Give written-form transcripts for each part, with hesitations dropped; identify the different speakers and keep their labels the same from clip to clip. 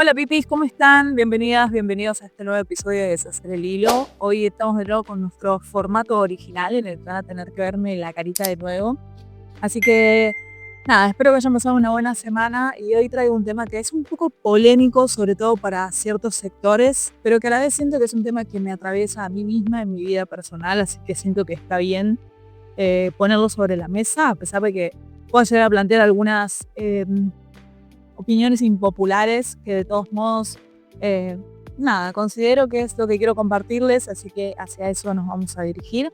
Speaker 1: Hola Pipis, ¿cómo están? Bienvenidas, bienvenidos a este nuevo episodio de Deshacer el Hilo. Hoy estamos de nuevo con nuestro formato original en el que van a tener que verme la carita de nuevo. Así que nada, espero que hayan pasado una buena semana y hoy traigo un tema que es un poco polémico, sobre todo para ciertos sectores, pero que a la vez siento que es un tema que me atraviesa a mí misma en mi vida personal, así que siento que está bien ponerlo sobre la mesa, a pesar de que puedo llegar a plantear algunas opiniones impopulares que de todos modos, considero que es lo que quiero compartirles, así que hacia eso nos vamos a dirigir.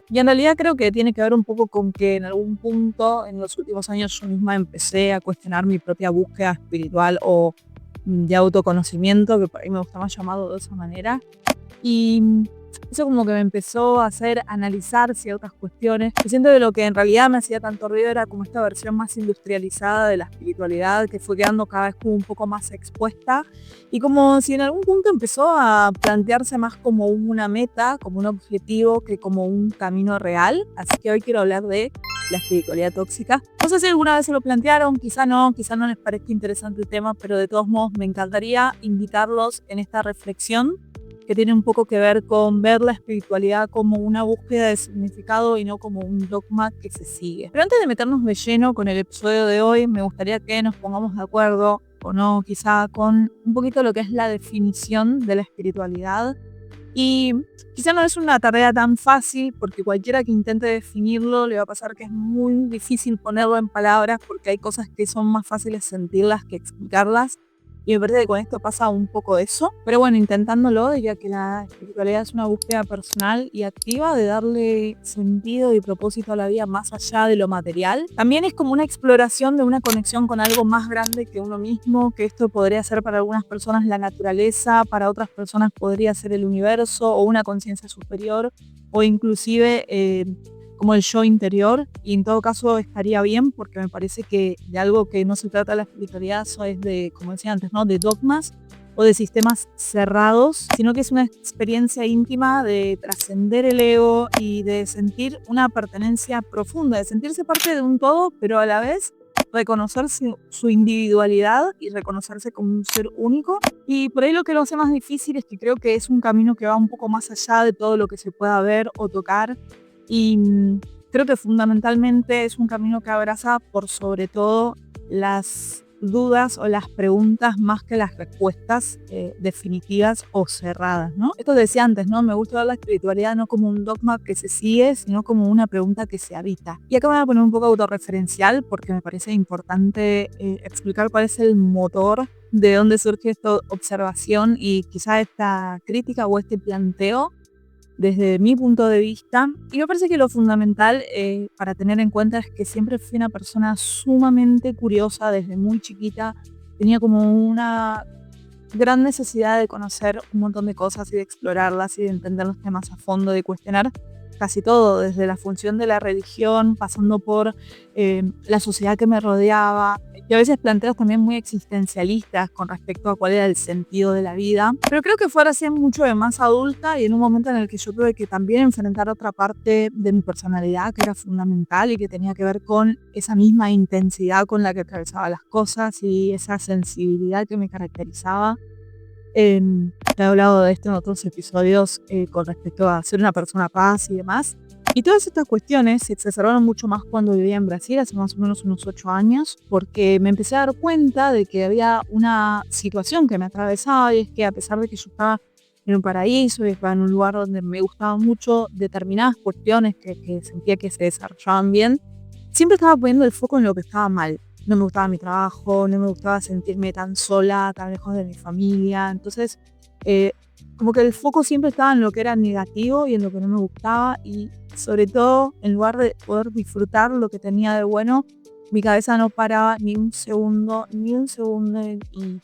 Speaker 1: Y en realidad creo que tiene que ver un poco con que en algún punto en los últimos años yo misma empecé a cuestionar mi propia búsqueda espiritual o de autoconocimiento, que por ahí me gusta más llamado de esa manera. Y eso como que me empezó a hacer analizar ciertas cuestiones. Yo siento que lo que en realidad me hacía tanto ruido era como esta versión más industrializada de la espiritualidad que fue quedando cada vez como un poco más expuesta y como si en algún punto empezó a plantearse más como una meta, como un objetivo que como un camino real. Así que hoy quiero hablar de la espiritualidad tóxica. No sé si alguna vez se lo plantearon, quizá no les parezca interesante el tema, pero de todos modos me encantaría invitarlos en esta reflexión que tiene un poco que ver con ver la espiritualidad como una búsqueda de significado y no como un dogma que se sigue. Pero antes de meternos de lleno con el episodio de hoy, me gustaría que nos pongamos de acuerdo, o no, quizá con un poquito lo que es la definición de la espiritualidad. Y quizá no es una tarea tan fácil porque cualquiera que intente definirlo le va a pasar que es muy difícil ponerlo en palabras porque hay cosas que son más fáciles sentirlas que explicarlas. Y me parece que con esto pasa un poco eso. Pero bueno, intentándolo, diría que la espiritualidad es una búsqueda personal y activa de darle sentido y propósito a la vida más allá de lo material. También es como una exploración de una conexión con algo más grande que uno mismo, que esto podría ser para algunas personas la naturaleza, para otras personas podría ser el universo o una conciencia superior o inclusive como el yo interior, y en todo caso estaría bien porque me parece que de algo que no se trata la espiritualidad eso es de, como decía antes, ¿no? De dogmas o de sistemas cerrados, sino que es una experiencia íntima de trascender el ego y de sentir una pertenencia profunda, de sentirse parte de un todo, pero a la vez reconocer su individualidad y reconocerse como un ser único. Y por ahí lo que lo hace más difícil es que creo que es un camino que va un poco más allá de todo lo que se pueda ver o tocar. Y creo que fundamentalmente es un camino que abraza por sobre todo las dudas o las preguntas más que las respuestas definitivas o cerradas, ¿no? Esto decía antes, ¿no? Me gusta ver la espiritualidad no como un dogma que se sigue, sino como una pregunta que se habita. Y acá me voy a poner un poco autorreferencial porque me parece importante explicar cuál es el motor de dónde surge esta observación y quizá esta crítica o este planteo desde mi punto de vista. Y me parece que lo fundamental para tener en cuenta es que siempre fui una persona sumamente curiosa desde muy chiquita. Tenía como una gran necesidad de conocer un montón de cosas y de explorarlas y de entender los temas a fondo, de cuestionar casi todo, desde la función de la religión, pasando por la sociedad que me rodeaba, y a veces planteos también muy existencialistas con respecto a cuál era el sentido de la vida. Pero creo que fue recién mucho de más adulta y en un momento en el que yo tuve que también enfrentar otra parte de mi personalidad que era fundamental y que tenía que ver con esa misma intensidad con la que atravesaba las cosas y esa sensibilidad que me caracterizaba. He hablado de esto en otros episodios con respecto a ser una persona paz y demás. Y todas estas cuestiones se exacerbaron mucho más cuando vivía en Brasil, hace más o menos unos 8 años, porque me empecé a dar cuenta de que había una situación que me atravesaba, y es que a pesar de que yo estaba en un paraíso y estaba en un lugar donde me gustaban mucho determinadas cuestiones que sentía que se desarrollaban bien, siempre estaba poniendo el foco en lo que estaba mal. No me gustaba mi trabajo, no me gustaba sentirme tan sola, tan lejos de mi familia. Entonces, como que el foco siempre estaba en lo que era negativo y en lo que no me gustaba. Y sobre todo, en lugar de poder disfrutar lo que tenía de bueno, mi cabeza no paraba ni un segundo. Y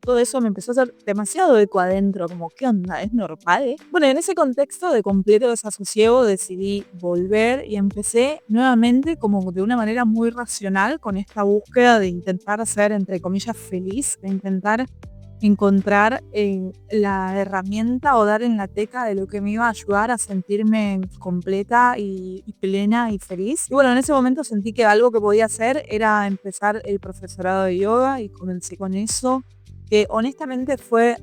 Speaker 1: todo eso me empezó a hacer demasiado eco adentro, como, ¿qué onda? ¿Es normal? Bueno, en ese contexto de completo desasosiego decidí volver y empecé nuevamente como de una manera muy racional con esta búsqueda de intentar ser, entre comillas, feliz, de intentar encontrar la herramienta o dar en la tecla de lo que me iba a ayudar a sentirme completa y plena y feliz. Y bueno, en ese momento sentí que algo que podía hacer era empezar el profesorado de yoga y comencé con eso, que honestamente fue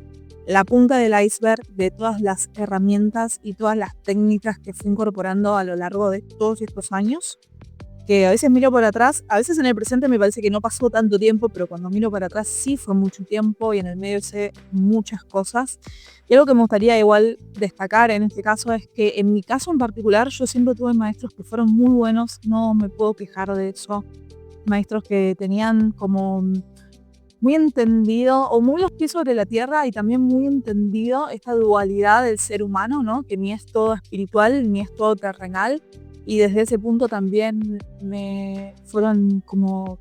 Speaker 1: la punta del iceberg de todas las herramientas y todas las técnicas que fui incorporando a lo largo de todos estos años, que a veces miro para atrás, a veces en el presente me parece que no pasó tanto tiempo, pero cuando miro para atrás sí fue mucho tiempo y en el medio sé muchas cosas. Y algo que me gustaría igual destacar en este caso es que en mi caso en particular yo siempre tuve maestros que fueron muy buenos, no me puedo quejar de eso, maestros que tenían como muy entendido o muy los pies sobre la tierra y también muy entendido esta dualidad del ser humano, ¿no? Que ni es todo espiritual ni es todo terrenal. Y desde ese punto también me fueron como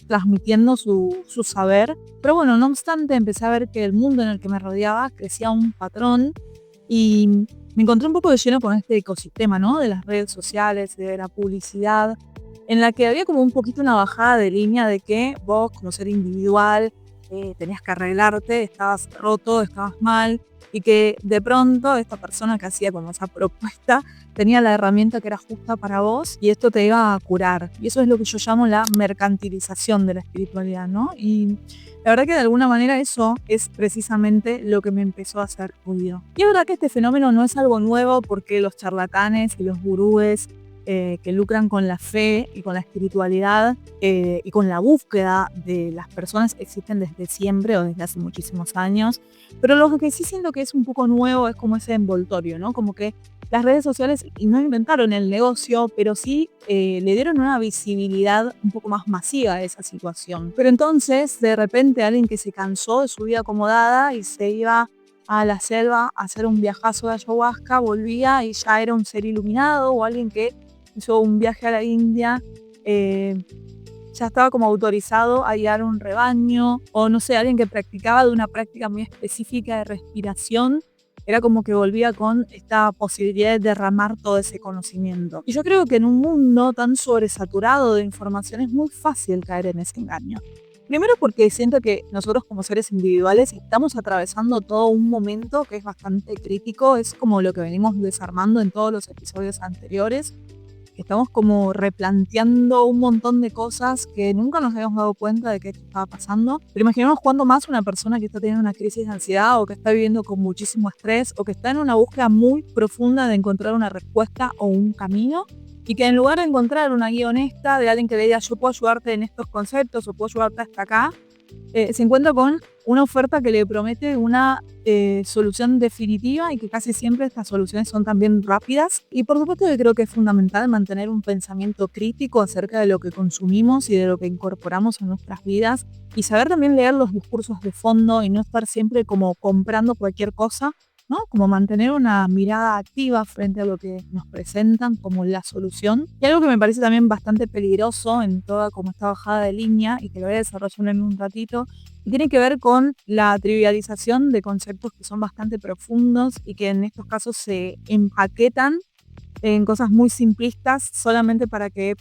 Speaker 1: transmitiendo su saber. Pero bueno, no obstante, empecé a ver que el mundo en el que me rodeaba crecía un patrón y me encontré un poco de lleno con este ecosistema, ¿no? De las redes sociales, de la publicidad, en la que había como un poquito una bajada de línea de que vos, como ser individual, tenías que arreglarte, estabas roto, estabas mal, y que de pronto esta persona que hacía como esa propuesta tenía la herramienta que era justa para vos y esto te iba a curar. Y eso es lo que yo llamo la mercantilización de la espiritualidad, ¿no? Y la verdad que de alguna manera eso es precisamente lo que me empezó a hacer ruido. Y es verdad que este fenómeno no es algo nuevo porque los charlatanes y los gurúes que lucran con la fe y con la espiritualidad y con la búsqueda de las personas existen desde siempre o desde hace muchísimos años. Pero lo que sí siento que es un poco nuevo es como ese envoltorio, ¿no? Como que las redes sociales no inventaron el negocio, pero sí le dieron una visibilidad un poco más masiva a esa situación. Pero entonces, de repente, alguien que se cansó de su vida acomodada y se iba a la selva a hacer un viajazo de ayahuasca, volvía y ya era un ser iluminado, o alguien que hizo un viaje a la India, ya estaba como autorizado a guiar un rebaño, o no sé, alguien que practicaba de una práctica muy específica de respiración, era como que volvía con esta posibilidad de derramar todo ese conocimiento. Y yo creo que en un mundo tan sobresaturado de información es muy fácil caer en ese engaño. Primero porque siento que nosotros como seres individuales estamos atravesando todo un momento que es bastante crítico, es como lo que venimos desarmando en todos los episodios anteriores. Estamos como replanteando un montón de cosas que nunca nos habíamos dado cuenta de que esto estaba pasando. Pero imaginemos cuándo más una persona que está teniendo una crisis de ansiedad o que está viviendo con muchísimo estrés o que está en una búsqueda muy profunda de encontrar una respuesta o un camino y que en lugar de encontrar una guía honesta de alguien que le diga yo puedo ayudarte en estos conceptos o puedo ayudarte hasta acá, se encuentra con una oferta que le promete una solución definitiva y que casi siempre estas soluciones son también rápidas. Y por supuesto que creo que es fundamental mantener un pensamiento crítico acerca de lo que consumimos y de lo que incorporamos en nuestras vidas y saber también leer los discursos de fondo y no estar siempre como comprando cualquier cosa, ¿no? Como mantener una mirada activa frente a lo que nos presentan como la solución. Y algo que me parece también bastante peligroso en toda como esta bajada de línea y que lo voy a desarrollar en un ratito, y tiene que ver con la trivialización de conceptos que son bastante profundos y que en estos casos se empaquetan en cosas muy simplistas solamente para que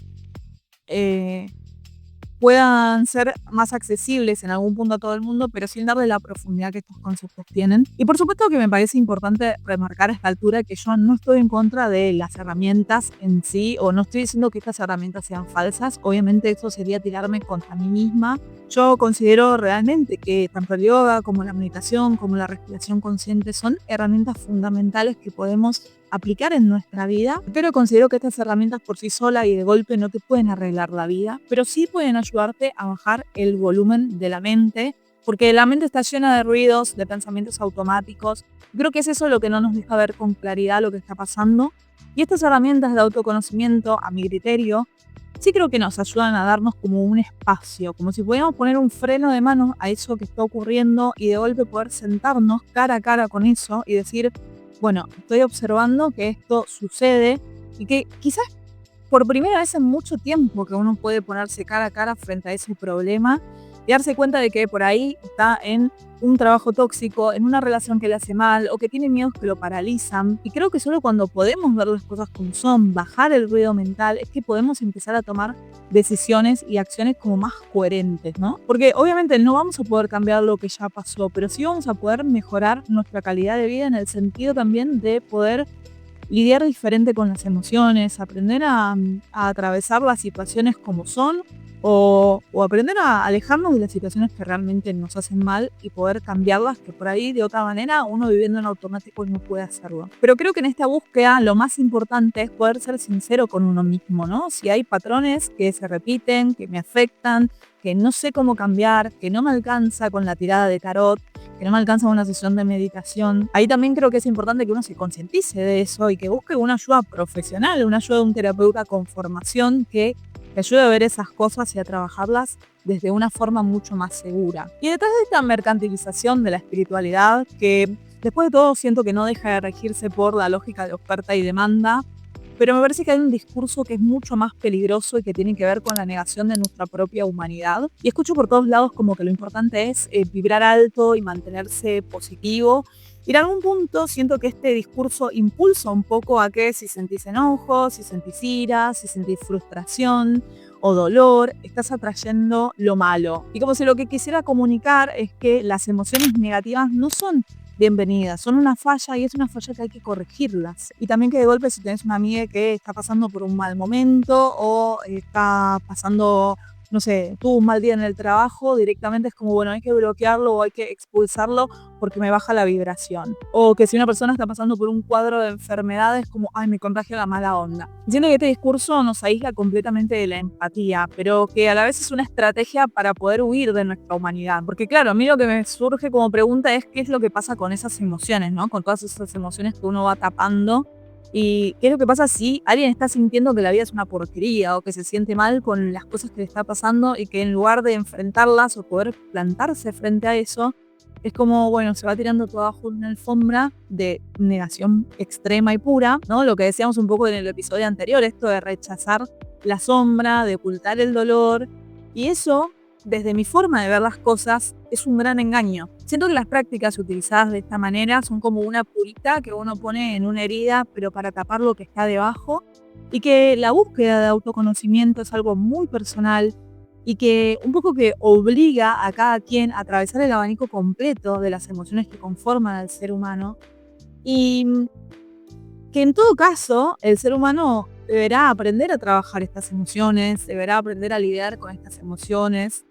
Speaker 1: puedan ser más accesibles en algún punto a todo el mundo, pero sin darle la profundidad que estos conceptos tienen. Y por supuesto que me parece importante remarcar a esta altura que yo no estoy en contra de las herramientas en sí, o no estoy diciendo que estas herramientas sean falsas. Obviamente eso sería tirarme contra mí misma. Yo considero realmente que tanto el yoga como la meditación, como la respiración consciente son herramientas fundamentales que podemos aplicar en nuestra vida, pero considero que estas herramientas por sí solas y de golpe no te pueden arreglar la vida, pero sí pueden ayudarte a bajar el volumen de la mente, porque la mente está llena de ruidos, de pensamientos automáticos. Creo que es eso lo que no nos deja ver con claridad lo que está pasando, y estas herramientas de autoconocimiento, a mi criterio, sí creo que nos ayudan a darnos como un espacio, como si pudiéramos poner un freno de mano a eso que está ocurriendo y de golpe poder sentarnos cara a cara con eso y decir, bueno, estoy observando que esto sucede y que quizás por primera vez en mucho tiempo que uno puede ponerse cara a cara frente a ese problema y darse cuenta de que por ahí está en un trabajo tóxico, en una relación que le hace mal o que tiene miedos que lo paralizan. Y creo que solo cuando podemos ver las cosas como son, bajar el ruido mental, es que podemos empezar a tomar decisiones y acciones como más coherentes, ¿no? Porque obviamente no vamos a poder cambiar lo que ya pasó, pero sí vamos a poder mejorar nuestra calidad de vida en el sentido también de poder lidiar diferente con las emociones, aprender a atravesar las situaciones como son o aprender a alejarnos de las situaciones que realmente nos hacen mal y poder cambiarlas, que por ahí de otra manera uno viviendo en automático no puede hacerlo. Pero creo que en esta búsqueda lo más importante es poder ser sincero con uno mismo, ¿no? Si hay patrones que se repiten, que me afectan, que no sé cómo cambiar, que no me alcanza con la tirada de tarot, que no me alcanza una sesión de meditación. Ahí también creo que es importante que uno se concientice de eso y que busque una ayuda profesional, una ayuda de un terapeuta con formación que te ayude a ver esas cosas y a trabajarlas desde una forma mucho más segura. Y detrás de esta mercantilización de la espiritualidad, que después de todo siento que no deja de regirse por la lógica de oferta y demanda, pero me parece que hay un discurso que es mucho más peligroso y que tiene que ver con la negación de nuestra propia humanidad. Y escucho por todos lados como que lo importante es vibrar alto y mantenerse positivo. Y en algún punto siento que este discurso impulsa un poco a que si sentís enojo, si sentís ira, si sentís frustración o dolor, estás atrayendo lo malo. Y como si lo que quisiera comunicar es que las emociones negativas no son bienvenidas, son una falla y es una falla que hay que corregirlas. Y también que de golpe si tenés una amiga que está pasando por un mal momento o está pasando, no sé, tuvo un mal día en el trabajo, directamente es como, bueno, hay que bloquearlo o hay que expulsarlo porque me baja la vibración. O que si una persona está pasando por un cuadro de enfermedades, como, ay, me contagia la mala onda. Siento que este discurso nos aísla completamente de la empatía, pero que a la vez es una estrategia para poder huir de nuestra humanidad. Porque claro, a mí lo que me surge como pregunta es qué es lo que pasa con esas emociones, ¿no? Con todas esas emociones que uno va tapando. ¿Y qué es lo que pasa si alguien está sintiendo que la vida es una porquería o que se siente mal con las cosas que le está pasando y que en lugar de enfrentarlas o poder plantarse frente a eso, es como, bueno, se va tirando todo abajo en una alfombra de negación extrema y pura, ¿no? Lo que decíamos un poco en el episodio anterior, esto de rechazar la sombra, de ocultar el dolor. Y eso, desde mi forma de ver las cosas, es un gran engaño. Siento que las prácticas utilizadas de esta manera son como una purita que uno pone en una herida, pero para tapar lo que está debajo. Y que la búsqueda de autoconocimiento es algo muy personal y que un poco que obliga a cada quien a atravesar el abanico completo de las emociones que conforman al ser humano y que en todo caso el ser humano deberá aprender a trabajar estas emociones, deberá aprender a lidiar con estas emociones,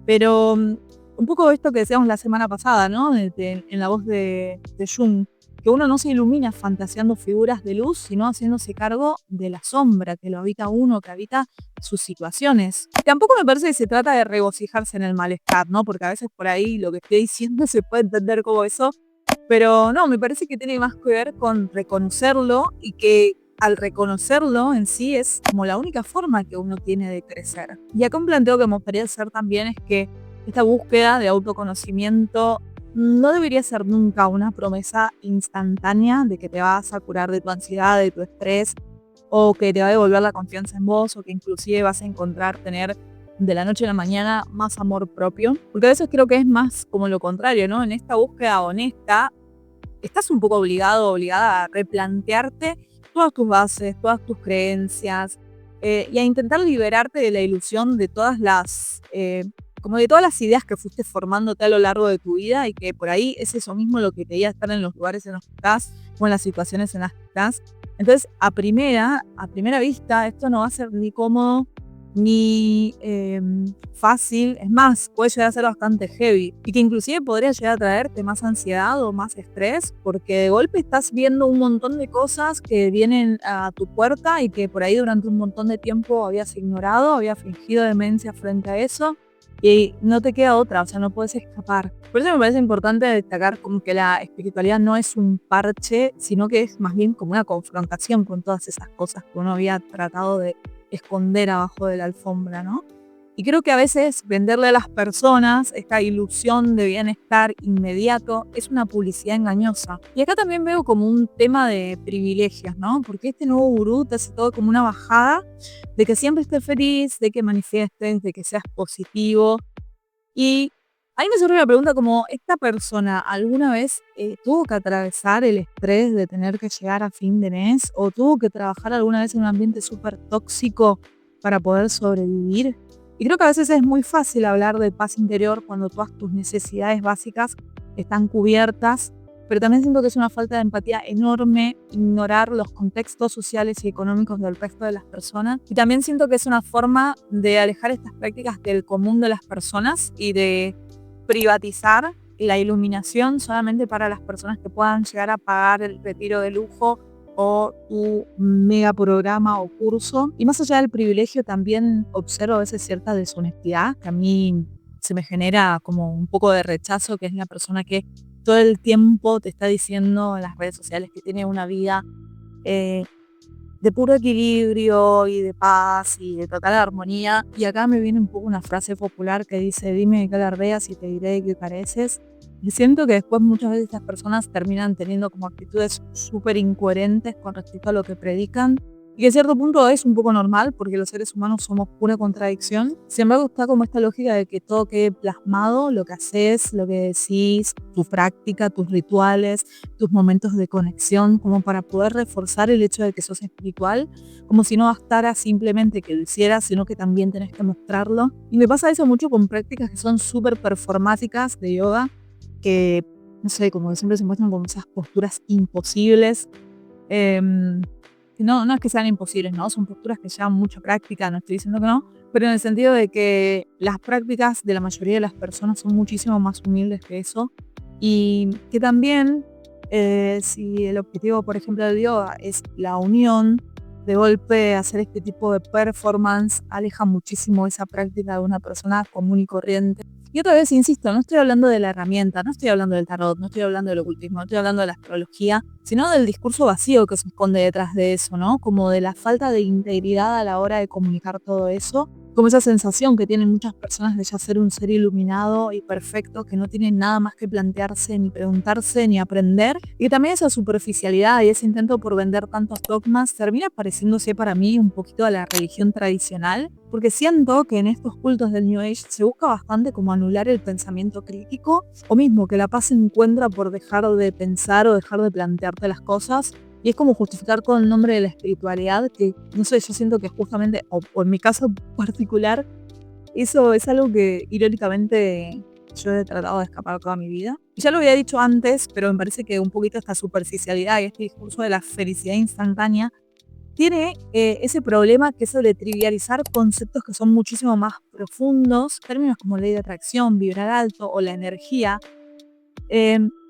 Speaker 1: pero un poco esto que decíamos la semana pasada, ¿no? En la voz de Jung, que uno no se ilumina fantaseando figuras de luz, sino haciéndose cargo de la sombra que lo habita uno, que habita sus situaciones. Tampoco me parece que se trata de regocijarse en el malestar, ¿no? Porque a veces por ahí lo que estoy diciendo se puede entender como eso, pero no, me parece que tiene más que ver con reconocerlo y que al reconocerlo en sí es como la única forma que uno tiene de crecer. Y acá un planteo que me gustaría hacer también es que esta búsqueda de autoconocimiento no debería ser nunca una promesa instantánea de que te vas a curar de tu ansiedad, de tu estrés, o que te va a devolver la confianza en vos, o que inclusive vas a encontrar tener de la noche a la mañana más amor propio. Porque a veces creo que es más como lo contrario, ¿no? En esta búsqueda honesta, estás un poco obligado, obligada a replantearte todas tus bases, todas tus creencias, y a intentar liberarte de la ilusión de todas las como de todas las ideas que fuiste formándote a lo largo de tu vida y que por ahí es eso mismo lo que te guía a estar en los lugares en los que estás o en las situaciones en las que estás. Entonces, a primera vista, esto no va a ser ni cómodo ni fácil. Es más, puede llegar a ser bastante heavy y que inclusive podría llegar a traerte más ansiedad o más estrés porque de golpe estás viendo un montón de cosas que vienen a tu puerta y que por ahí durante un montón de tiempo habías ignorado, habías fingido demencia frente a eso. Y no te queda otra, o sea, no puedes escapar. Por eso me parece importante destacar como que la espiritualidad no es un parche, sino que es más bien como una confrontación con todas esas cosas que uno había tratado de esconder abajo de la alfombra, ¿no? Y creo que a veces venderle a las personas esta ilusión de bienestar inmediato es una publicidad engañosa. Y acá también veo como un tema de privilegios, ¿no? Porque este nuevo gurú te hace todo como una bajada de que siempre estés feliz, de que manifiestes, de que seas positivo. Y ahí me surge la pregunta como, ¿esta persona alguna vez tuvo que atravesar el estrés de tener que llegar a fin de mes? ¿O tuvo que trabajar alguna vez en un ambiente súper tóxico para poder sobrevivir? Y creo que a veces es muy fácil hablar de paz interior cuando todas tus necesidades básicas están cubiertas, pero también siento que es una falta de empatía enorme ignorar los contextos sociales y económicos del resto de las personas. Y también siento que es una forma de alejar estas prácticas del común de las personas y de privatizar la iluminación solamente para las personas que puedan llegar a pagar el retiro de lujo o tu mega programa o curso. Y más allá del privilegio, también observo a veces cierta deshonestidad que a mí se me genera como un poco de rechazo, que es la persona que todo el tiempo te está diciendo en las redes sociales que tiene una vida de puro equilibrio y de paz y de total armonía. Y acá me viene un poco una frase popular que dice: dime de qué alardeas y te diré de qué careces. Y siento que después muchas veces estas personas terminan teniendo como actitudes súper incoherentes con respecto a lo que predican. Y que en cierto punto es un poco normal porque los seres humanos somos pura contradicción. Sin embargo, está como esta lógica de que todo quede plasmado, lo que haces, lo que decís, tu práctica, tus rituales, tus momentos de conexión, como para poder reforzar el hecho de que sos espiritual, como si no bastara simplemente que lo hicieras, sino que también tenés que mostrarlo. Y me pasa eso mucho con prácticas que son súper performáticas de yoga, que, no sé, como que siempre se muestran como esas posturas imposibles. No es que sean imposibles, ¿no? Son posturas que llevan mucha práctica, no estoy diciendo que no, pero en el sentido de que las prácticas de la mayoría de las personas son muchísimo más humildes que eso. Y que también, si el objetivo, por ejemplo, del yoga es la unión, de golpe hacer este tipo de performance aleja muchísimo esa práctica de una persona común y corriente. Y otra vez, insisto, no estoy hablando de la herramienta, no estoy hablando del tarot, no estoy hablando del ocultismo, no estoy hablando de la astrología, sino del discurso vacío que se esconde detrás de eso, ¿no? Como de la falta de integridad a la hora de comunicar todo eso. Como esa sensación que tienen muchas personas de ya ser un ser iluminado y perfecto, que no tienen nada más que plantearse, ni preguntarse, ni aprender. Y también esa superficialidad y ese intento por vender tantos dogmas termina pareciéndose para mí un poquito a la religión tradicional, porque siento que en estos cultos del New Age se busca bastante como anular el pensamiento crítico, o mismo que la paz se encuentra por dejar de pensar o dejar de plantearte las cosas. Y es como justificar con el nombre de la espiritualidad, que no sé, yo siento que justamente, o en mi caso particular, eso es algo que irónicamente yo he tratado de escapar toda mi vida. Y ya lo había dicho antes, pero me parece que un poquito esta superficialidad y este discurso de la felicidad instantánea tiene ese problema que es el de trivializar conceptos que son muchísimo más profundos. Términos como ley de atracción, vibrar alto o la energía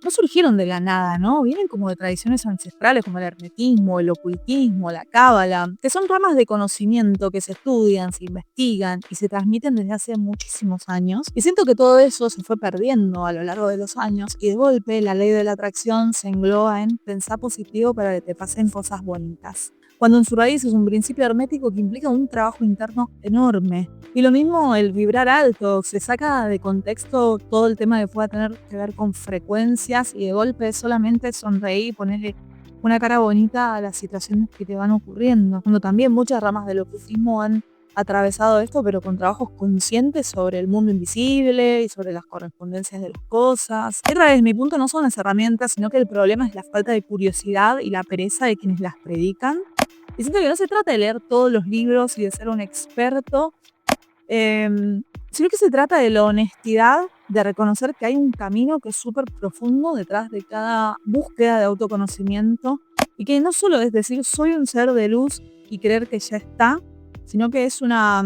Speaker 1: no surgieron de la nada, ¿no? Vienen como de tradiciones ancestrales como el hermetismo, el ocultismo, la cábala, que son ramas de conocimiento que se estudian, se investigan y se transmiten desde hace muchísimos años. Y siento que todo eso se fue perdiendo a lo largo de los años y de golpe la ley de la atracción se engloba en pensar positivo para que te pasen cosas bonitas, cuando en su raíz es un principio hermético que implica un trabajo interno enorme. Y lo mismo el vibrar alto, se saca de contexto todo el tema que pueda tener que ver con frecuencias y de golpe solamente sonreír y ponerle una cara bonita a las situaciones que te van ocurriendo. Cuando también muchas ramas del ocultismo han atravesado esto, pero con trabajos conscientes sobre el mundo invisible y sobre las correspondencias de las cosas. Y otra vez, mi punto no son las herramientas, sino que el problema es la falta de curiosidad y la pereza de quienes las predican. Y siento que no se trata de leer todos los libros y de ser un experto, sino que se trata de la honestidad, de reconocer que hay un camino que es súper profundo detrás de cada búsqueda de autoconocimiento y que no solo es decir soy un ser de luz y creer que ya está, sino que es una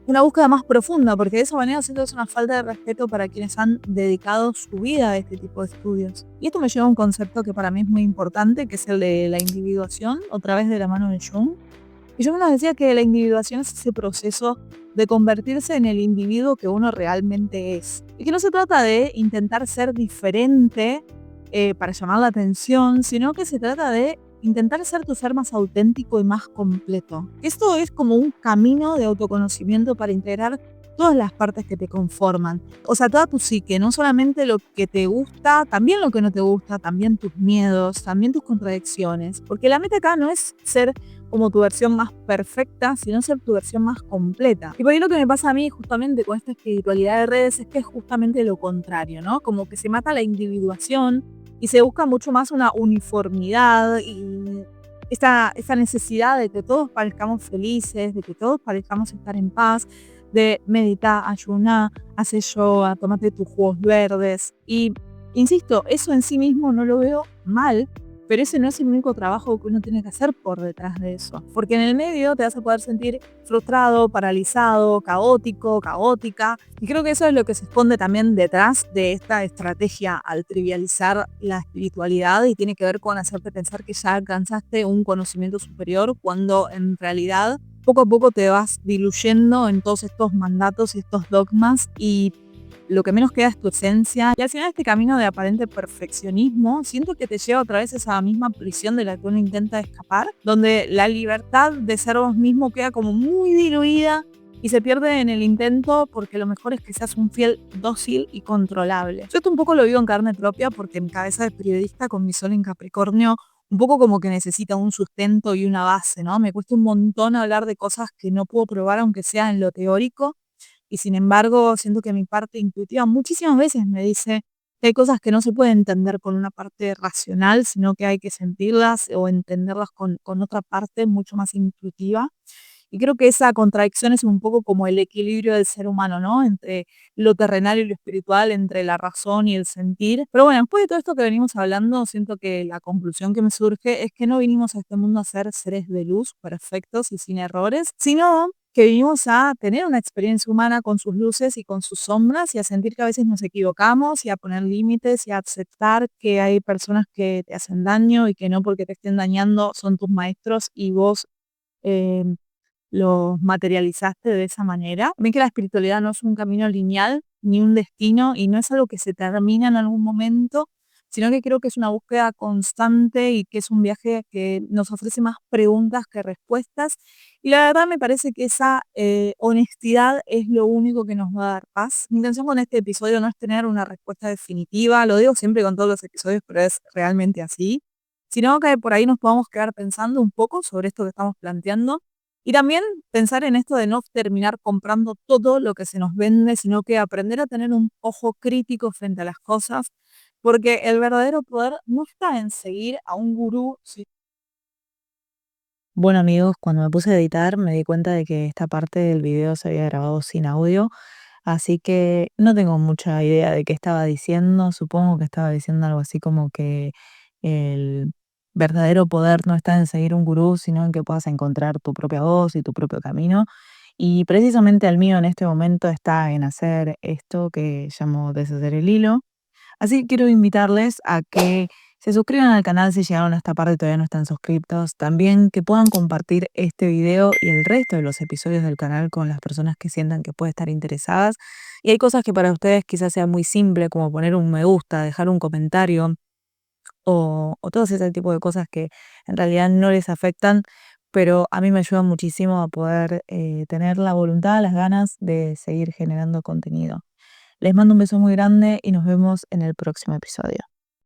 Speaker 1: búsqueda más profunda, porque de esa manera siento que es una falta de respeto para quienes han dedicado su vida a este tipo de estudios. Y esto me lleva a un concepto que para mí es muy importante, que es el de la individuación, otra vez de la mano de Jung. Y Jung nos decía que la individuación es ese proceso de convertirse en el individuo que uno realmente es. Y que no se trata de intentar ser diferente para llamar la atención, sino que se trata de intentar ser tu ser más auténtico y más completo. Esto es como un camino de autoconocimiento para integrar todas las partes que te conforman. O sea, toda tu psique, no solamente lo que te gusta, también lo que no te gusta, también tus miedos, también tus contradicciones. Porque la meta acá no es ser como tu versión más perfecta, sino ser tu versión más completa. Y por ahí lo que me pasa a mí justamente con esta espiritualidad de redes es que es justamente lo contrario, ¿no? Como que se mata la individuación y se busca mucho más una uniformidad y esta necesidad de que todos parezcamos felices, de que todos parezcamos estar en paz, de meditar, ayunar, hacer yoga, tomate tus jugos verdes. Y insisto, eso en sí mismo no lo veo mal, pero ese no es el único trabajo que uno tiene que hacer por detrás de eso. Porque en el medio te vas a poder sentir frustrado, paralizado, caótico, caótica. Y creo que eso es lo que se esconde también detrás de esta estrategia al trivializar la espiritualidad y tiene que ver con hacerte pensar que ya alcanzaste un conocimiento superior cuando en realidad poco a poco te vas diluyendo en todos estos mandatos y estos dogmas y lo que menos queda es tu esencia. Y al final este camino de aparente perfeccionismo, siento que te lleva otra vez a esa misma prisión de la que uno intenta escapar, donde la libertad de ser vos mismo queda como muy diluida y se pierde en el intento porque lo mejor es que seas un fiel dócil y controlable. Yo esto un poco lo vivo en carne propia porque mi cabeza de periodista con mi sol en Capricornio un poco como que necesita un sustento y una base, ¿no? Me cuesta un montón hablar de cosas que no puedo probar aunque sea en lo teórico y sin embargo, siento que mi parte intuitiva muchísimas veces me dice que hay cosas que no se pueden entender con una parte racional, sino que hay que sentirlas o entenderlas con otra parte mucho más intuitiva. Y creo que esa contradicción es un poco como el equilibrio del ser humano, ¿no? Entre lo terrenal y lo espiritual, entre la razón y el sentir. Pero bueno, después de todo esto que venimos hablando, siento que la conclusión que me surge es que no vinimos a este mundo a ser seres de luz perfectos y sin errores, sino que vinimos a tener una experiencia humana con sus luces y con sus sombras y a sentir que a veces nos equivocamos y a poner límites y a aceptar que hay personas que te hacen daño y que no porque te estén dañando son tus maestros y vos eh, los materializaste de esa manera. Ven que la espiritualidad no es un camino lineal ni un destino y no es algo que se termina en algún momento, sino que creo que es una búsqueda constante y que es un viaje que nos ofrece más preguntas que respuestas. Y la verdad me parece que esa honestidad es lo único que nos va a dar paz. Mi intención con este episodio no es tener una respuesta definitiva, lo digo siempre con todos los episodios, pero es realmente así, sino que por ahí nos podamos quedar pensando un poco sobre esto que estamos planteando y también pensar en esto de no terminar comprando todo lo que se nos vende, sino que aprender a tener un ojo crítico frente a las cosas, porque el verdadero poder no está en seguir a un gurú.
Speaker 2: Bueno amigos, cuando me puse a editar me di cuenta de que esta parte del video se había grabado sin audio, así que no tengo mucha idea de qué estaba diciendo. Supongo que estaba diciendo algo así como que el verdadero poder no está en seguir un gurú, sino en que puedas encontrar tu propia voz y tu propio camino. Y precisamente el mío en este momento está en hacer esto que llamo deshacer el hilo. Así que quiero invitarles a que se suscriban al canal si llegaron a esta parte y todavía no están suscriptos. También que puedan compartir este video y el resto de los episodios del canal con las personas que sientan que pueden estar interesadas. Y hay cosas que para ustedes quizás sea muy simple, como poner un me gusta, dejar un comentario o todo ese tipo de cosas que en realidad no les afectan, pero a mí me ayudan muchísimo a poder tener la voluntad, las ganas de seguir generando contenido. Les mando un beso muy grande y nos vemos en el próximo episodio.